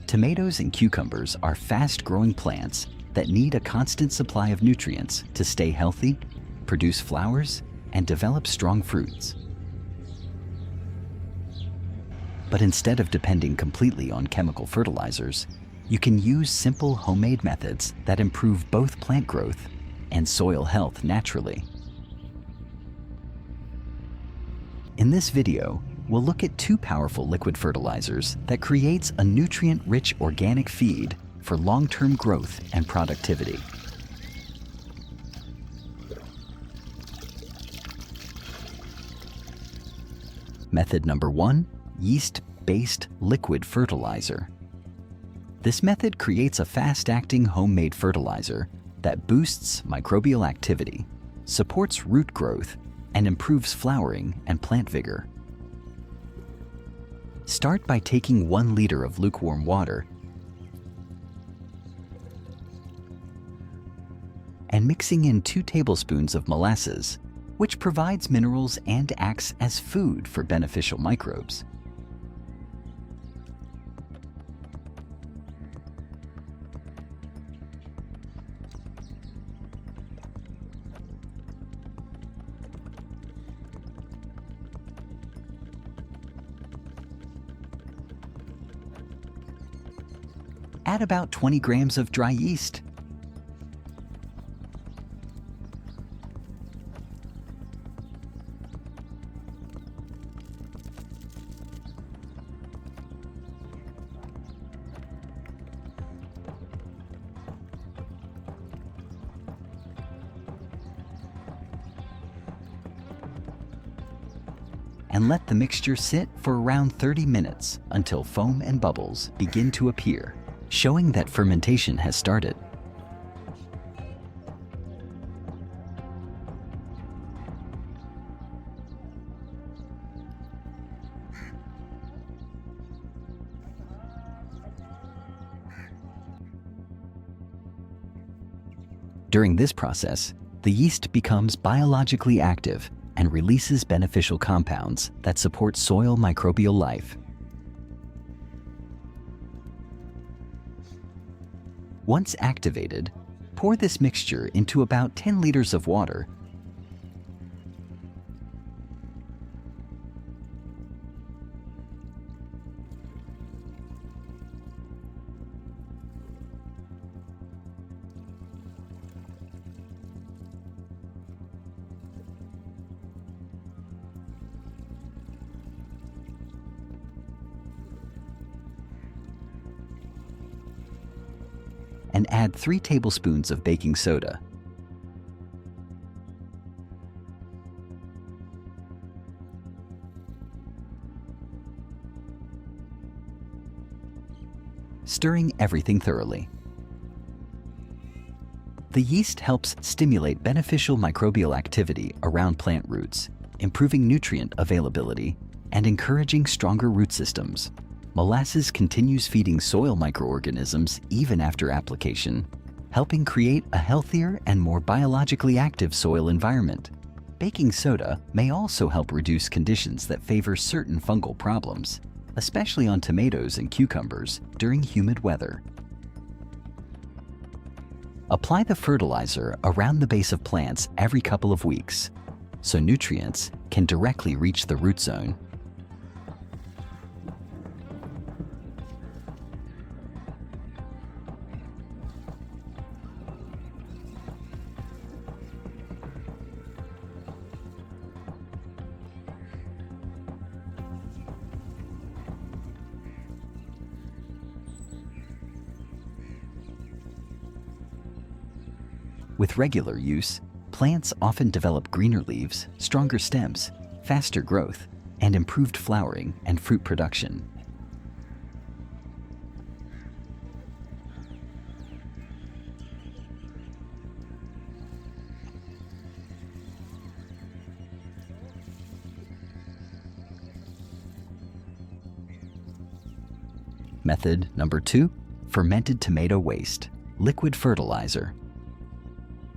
Tomatoes and cucumbers are fast-growing plants that need a constant supply of nutrients to stay healthy, produce flowers, and develop strong fruits. But instead of depending completely on chemical fertilizers, you can use simple homemade methods that improve both plant growth and soil health naturally. In this video, we'll look at two powerful liquid fertilizers that creates a nutrient-rich organic feed for long-term growth and productivity. Method number 1, yeast-based liquid fertilizer. This method creates a fast-acting homemade fertilizer that boosts microbial activity, supports root growth, and improves flowering and plant vigor. Start by taking 1 liter of lukewarm water and mixing in 2 tablespoons of molasses, which provides minerals and acts as food for beneficial microbes. Add about 20 grams of dry yeast. And let the mixture sit for around 30 minutes until foam and bubbles begin to appear, showing that fermentation has started. During this process, the yeast becomes biologically active and releases beneficial compounds that support soil microbial life. Once activated, pour this mixture into about 10 liters of water. And add 3 tablespoons of baking soda. Stirring everything thoroughly. The yeast helps stimulate beneficial microbial activity around plant roots, improving nutrient availability and encouraging stronger root systems. Molasses continues feeding soil microorganisms even after application, helping create a healthier and more biologically active soil environment. Baking soda may also help reduce conditions that favor certain fungal problems, especially on tomatoes and cucumbers during humid weather. Apply the fertilizer around the base of plants every couple of weeks, so nutrients can directly reach the root zone. With regular use, plants often develop greener leaves, stronger stems, faster growth, and improved flowering and fruit production. Method number 2, fermented tomato waste, liquid fertilizer.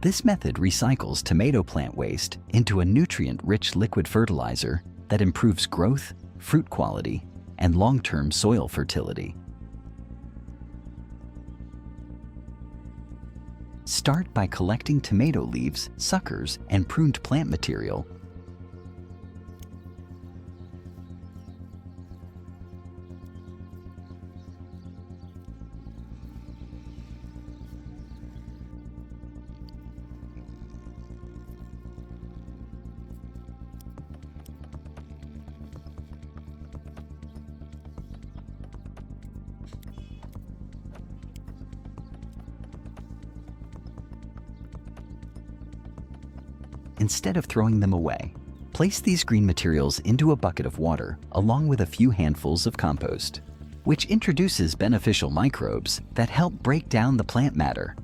This method recycles tomato plant waste into a nutrient-rich liquid fertilizer that improves growth, fruit quality, and long-term soil fertility. Start by collecting tomato leaves, suckers, and pruned plant material. Instead of throwing them away, place these green materials into a bucket of water along with a few handfuls of compost, which introduces beneficial microbes that help break down the plant matter.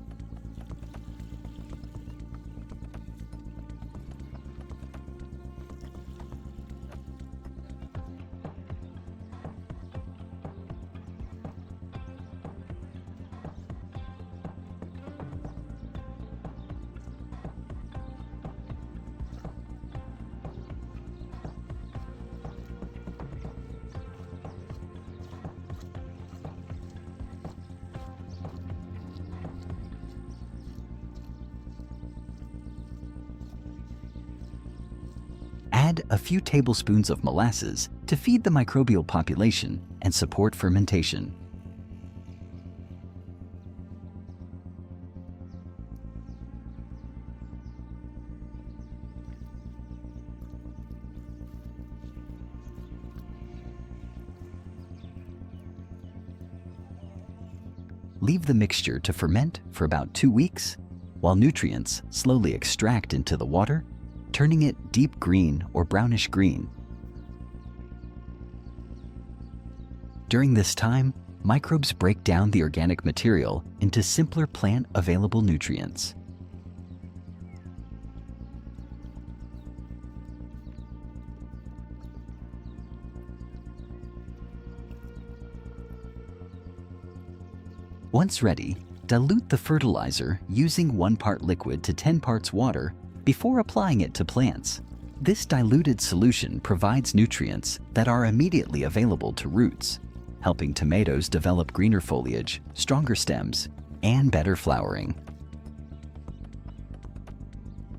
Add a few tablespoons of molasses to feed the microbial population and support fermentation. Leave the mixture to ferment for about 2 weeks, while nutrients slowly extract into the water, turning it deep green or brownish green. During this time, microbes break down the organic material into simpler plant-available nutrients. Once ready, dilute the fertilizer using 1 part liquid to 10 parts water before applying it to plants. This diluted solution provides nutrients that are immediately available to roots, helping tomatoes develop greener foliage, stronger stems, and better flowering.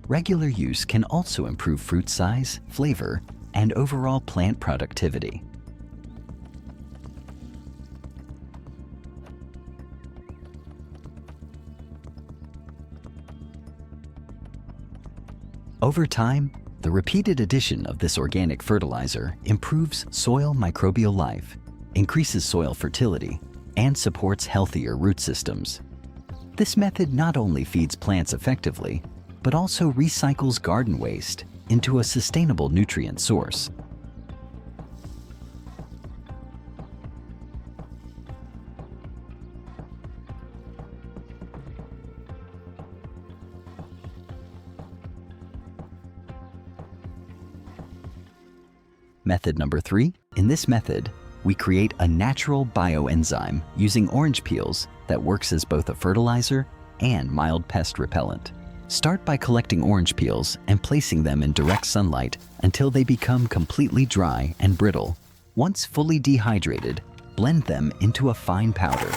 Regular use can also improve fruit size, flavor, and overall plant productivity. Over time, the repeated addition of this organic fertilizer improves soil microbial life, increases soil fertility, and supports healthier root systems. This method not only feeds plants effectively, but also recycles garden waste into a sustainable nutrient source. Method number 3. In this method, we create a natural bioenzyme using orange peels that works as both a fertilizer and mild pest repellent. Start by collecting orange peels and placing them in direct sunlight until they become completely dry and brittle. Once fully dehydrated, blend them into a fine powder.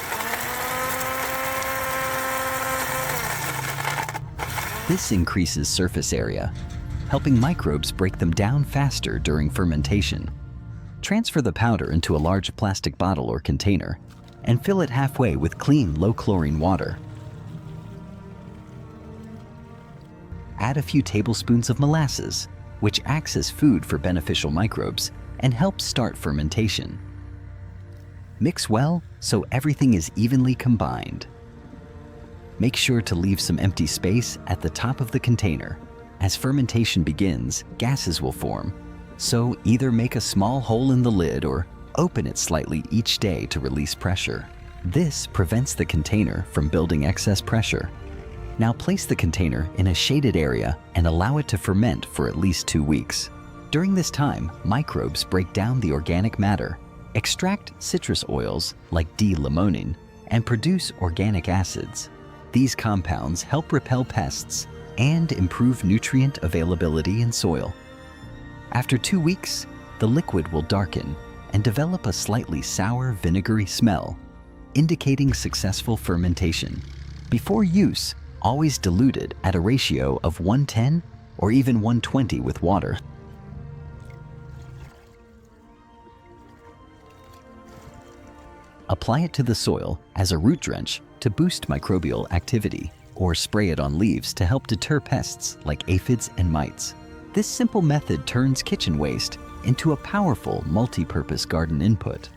This increases surface area, helping microbes break them down faster during fermentation. Transfer the powder into a large plastic bottle or container and fill it halfway with clean, low-chlorine water. Add a few tablespoons of molasses, which acts as food for beneficial microbes and helps start fermentation. Mix well so everything is evenly combined. Make sure to leave some empty space at the top of the container. As fermentation begins, gases will form, so either make a small hole in the lid or open it slightly each day to release pressure. This prevents the container from building excess pressure. Now place the container in a shaded area and allow it to ferment for at least 2 weeks. During this time, microbes break down the organic matter, extract citrus oils like D-limonene, and produce organic acids. These compounds help repel pests and improve nutrient availability in soil. After 2 weeks, the liquid will darken and develop a slightly sour, vinegary smell, indicating successful fermentation. Before use, always diluted at a ratio of 110 or even 120 with water. Apply it to the soil as a root drench to boost microbial activity, or spray it on leaves to help deter pests like aphids and mites. This simple method turns kitchen waste into a powerful multi-purpose garden input.